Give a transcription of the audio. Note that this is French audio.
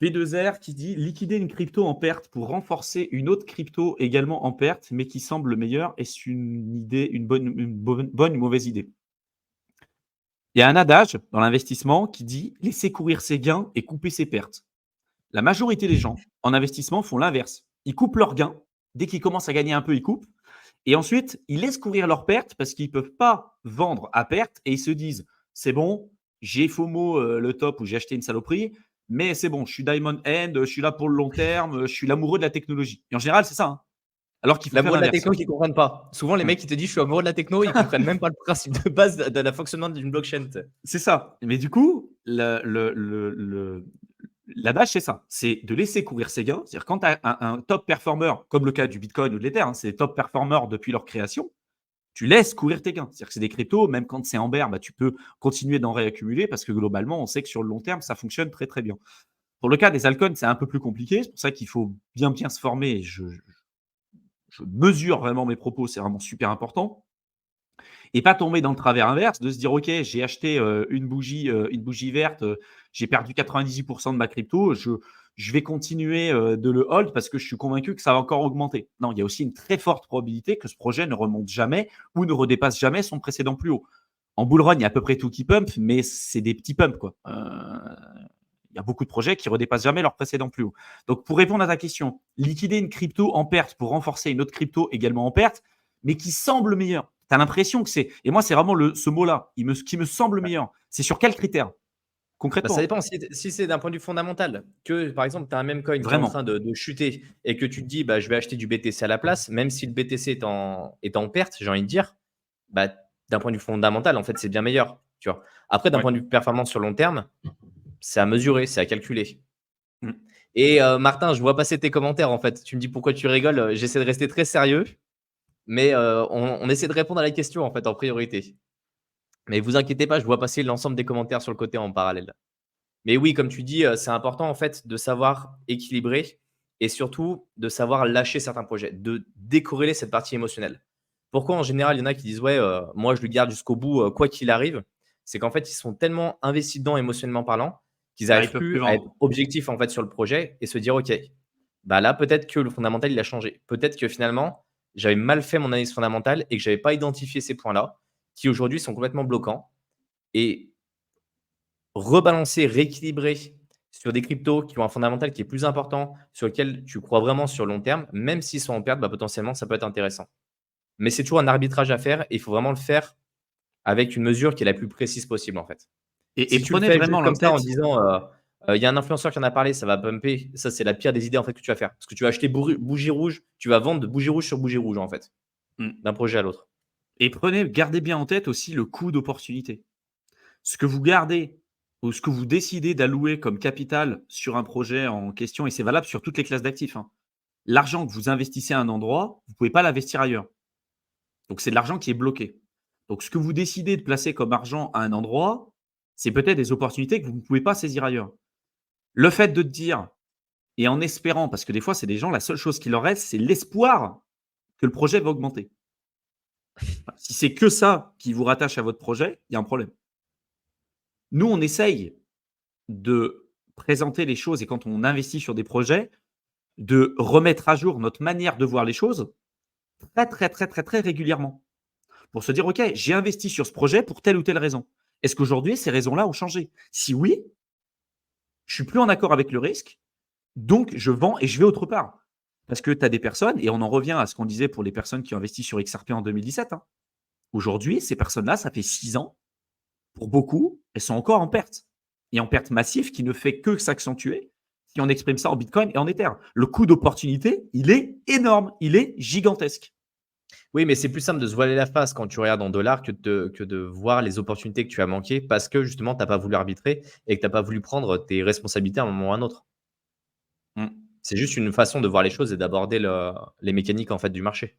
P2R qui dit liquider une crypto en perte pour renforcer une autre crypto également en perte, mais qui semble meilleure. Est-ce une idée, bonne ou mauvaise idée? Il y a un adage dans l'investissement qui dit laisser courir ses gains et couper ses pertes. La majorité des gens en investissement font l'inverse. Ils coupent leurs gains. Dès qu'ils commencent à gagner un peu, ils coupent. Et ensuite, ils laissent courir leurs pertes parce qu'ils ne peuvent pas vendre à perte et ils se disent c'est bon, j'ai FOMO le top où j'ai acheté une saloperie, mais c'est bon, je suis Diamond End, je suis là pour le long terme, je suis l'amoureux de la technologie. Et en général, c'est ça. Hein. Alors qu'il faut faire L'amoureux de la l'inverse. techno, ils ne comprennent pas. Souvent, les mecs qui te disent je suis amoureux de la techno, ils ne comprennent même pas le principe de base de la fonctionnement d'une blockchain. C'est ça. Mais du coup, l'adage, c'est ça. C'est de laisser courir ses gains. C'est-à-dire quand tu as un top performer, comme le cas du Bitcoin ou de l'Ether, c'est des top performers depuis leur création, tu laisses courir tes gains. C'est-à-dire que c'est des cryptos, même quand c'est en bear, tu peux continuer d'en réaccumuler parce que globalement, on sait que sur le long terme, ça fonctionne très, très bien. Pour le cas des altcoins, c'est un peu plus compliqué. C'est pour ça qu'il faut bien se former. Je mesure vraiment mes propos, c'est vraiment super important. Et pas tomber dans le travers inverse, de se dire, OK, j'ai acheté une bougie verte, j'ai perdu 98% de ma crypto, je vais continuer de le hold parce que je suis convaincu que ça va encore augmenter. Non, il y a aussi une très forte probabilité que ce projet ne remonte jamais ou ne redépasse jamais son précédent plus haut. En bull run, il y a à peu près tout qui pump, mais c'est des petits pumps, quoi. Il y a beaucoup de projets qui ne redépassent jamais leur précédent plus haut. Donc, pour répondre à ta question, liquider une crypto en perte pour renforcer une autre crypto également en perte, mais qui semble meilleure. Tu as l'impression que c'est. Et moi, c'est vraiment ce mot-là qui me semble meilleur. C'est sur quel critère concrètement? Ça dépend. Si c'est d'un point de vue fondamental, que par exemple, tu as un même coin qui est en train de chuter et que tu te dis je vais acheter du BTC à la place, même si le BTC est en perte, j'ai envie de dire, d'un point de vue fondamental, en fait, c'est bien meilleur. Tu vois. Après, d'un point de vue performance sur long terme, c'est à mesurer, c'est à calculer. Et Martin, je vois passer tes commentaires en fait. Tu me dis pourquoi tu rigoles. J'essaie de rester très sérieux, mais on essaie de répondre à la question en fait en priorité. Mais vous inquiétez pas, je vois passer l'ensemble des commentaires sur le côté en parallèle. Mais oui, comme tu dis, c'est important en fait de savoir équilibrer et surtout de savoir lâcher certains projets, de décorréler cette partie émotionnelle. Pourquoi en général, il y en a qui disent ouais, moi je le garde jusqu'au bout, quoi qu'il arrive. C'est qu'en fait, ils sont tellement investis dedans émotionnellement parlant qu'ils Ils n'arrivent peuvent plus plus à être vendre. objectifs en fait sur le projet et se dire ok, là peut-être que le fondamental il a changé. Peut-être que finalement j'avais mal fait mon analyse fondamentale et que j'avais pas identifié ces points-là qui aujourd'hui sont complètement bloquants. Et rebalancer, rééquilibrer sur des cryptos qui ont un fondamental qui est plus important, sur lequel tu crois vraiment sur long terme, même s'ils sont en perte, potentiellement, ça peut être intéressant. Mais c'est toujours un arbitrage à faire et il faut vraiment le faire avec une mesure qui est la plus précise possible, en fait. Et Si tu le prenez fais vraiment juste en comme ça en tête. disant, il y a un influenceur qui en a parlé, ça va pumper, ça, c'est la pire des idées en fait que tu vas faire. Parce que tu vas acheter bougie rouge, tu vas vendre de bougie rouge sur bougie rouge, en fait, d'un projet à l'autre. Et gardez bien en tête aussi le coût d'opportunité. Ce que vous gardez ou ce que vous décidez d'allouer comme capital sur un projet en question, et c'est valable sur toutes les classes d'actifs, hein. L'argent que vous investissez à un endroit, vous ne pouvez pas l'investir ailleurs. Donc, c'est de l'argent qui est bloqué. Donc, ce que vous décidez de placer comme argent à un endroit, c'est peut-être des opportunités que vous ne pouvez pas saisir ailleurs. Le fait de te dire, et en espérant, parce que des fois, c'est des gens, la seule chose qui leur reste, c'est l'espoir que le projet va augmenter. Si c'est que ça qui vous rattache à votre projet, il y a un problème. Nous, on essaye de présenter les choses et quand on investit sur des projets, de remettre à jour notre manière de voir les choses très, très, très, très, très régulièrement. Pour se dire, OK, j'ai investi sur ce projet pour telle ou telle raison. Est-ce qu'aujourd'hui, ces raisons-là ont changé? Si oui, je suis plus en accord avec le risque, donc je vends et je vais autre part. Parce que tu as des personnes, et on en revient à ce qu'on disait pour les personnes qui ont investi sur XRP en 2017. Hein. Aujourd'hui, ces personnes-là, ça fait 6 ans. Pour beaucoup, elles sont encore en perte. Et en perte massive qui ne fait que s'accentuer si on exprime ça en Bitcoin et en Ether. Le coût d'opportunité, il est énorme, il est gigantesque. Oui, mais c'est plus simple de se voiler la face quand tu regardes en dollars que de voir les opportunités que tu as manquées parce que justement, tu n'as pas voulu arbitrer et que tu n'as pas voulu prendre tes responsabilités à un moment ou à un autre. Mm. C'est juste une façon de voir les choses et d'aborder les mécaniques en fait du marché.